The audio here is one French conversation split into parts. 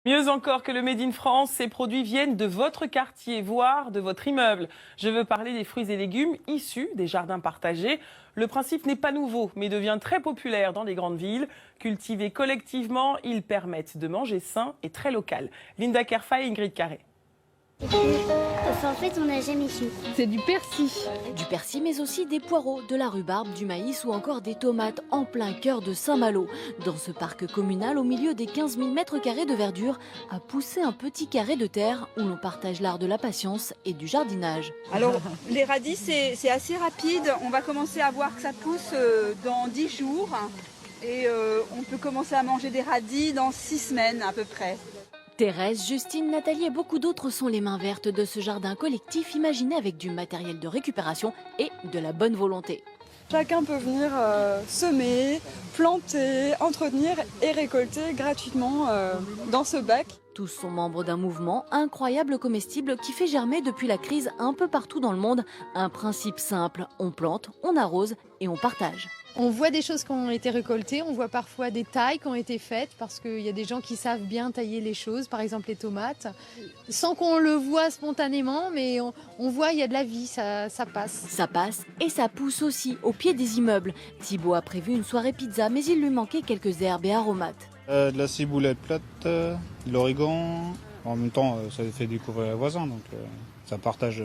Mieux encore que le Made in France, ces produits viennent de votre quartier, voire de votre immeuble. Je veux parler des fruits et légumes issus des jardins partagés. Le principe n'est pas nouveau, mais devient très populaire dans les grandes villes. Cultivés collectivement, ils permettent de manger sain et très local. Linda Kerfa et Ingrid Carré. En fait, on n'a jamais su. C'est du persil. Du persil, mais aussi des poireaux, de la rhubarbe, du maïs ou encore des tomates en plein cœur de Saint-Malo. Dans ce parc communal, au milieu des 15 000 mètres carrés de verdure, a poussé un petit carré de terre où l'on partage l'art de la patience et du jardinage. Alors, les radis, c'est assez rapide. On va commencer à voir que ça pousse dans 10 jours. Et on peut commencer à manger des radis dans 6 semaines à peu près. Thérèse, Justine, Nathalie et beaucoup d'autres sont les mains vertes de ce jardin collectif imaginé avec du matériel de récupération et de la bonne volonté. Chacun peut venir semer, planter, entretenir et récolter gratuitement dans ce bac. Tous sont membres d'un mouvement incroyable comestible qui fait germer depuis la crise un peu partout dans le monde un principe simple, on plante, on arrose et on partage. On voit des choses qui ont été récoltées, on voit parfois des tailles qui ont été faites parce qu'il y a des gens qui savent bien tailler les choses, par exemple les tomates, sans qu'on le voit spontanément, mais on voit il y a de la vie, ça passe. Ça passe et ça pousse aussi au pied des immeubles. Thibaut a prévu une soirée pizza, mais il lui manquait quelques herbes et aromates. De la ciboulette plate, de l'origan. En même temps, ça fait découvrir les voisins, donc ça partage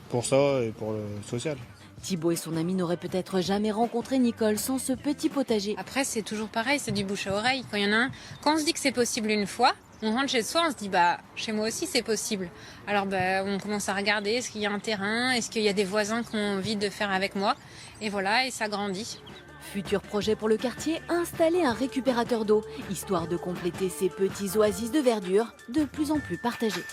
pour ça et pour le social. Thibaut et son ami n'auraient peut-être jamais rencontré Nicole sans ce petit potager. Après, c'est toujours pareil, c'est du bouche à oreille. Quand il y en a un, quand on se dit que c'est possible une fois, on rentre chez soi, on se dit chez moi aussi c'est possible. Alors on commence à regarder, est-ce qu'il y a un terrain, est-ce qu'il y a des voisins qui ont envie de faire avec moi, et voilà, et ça grandit. Futur projet pour le quartier, installer un récupérateur d'eau, histoire de compléter ces petits oasis de verdure de plus en plus partagés.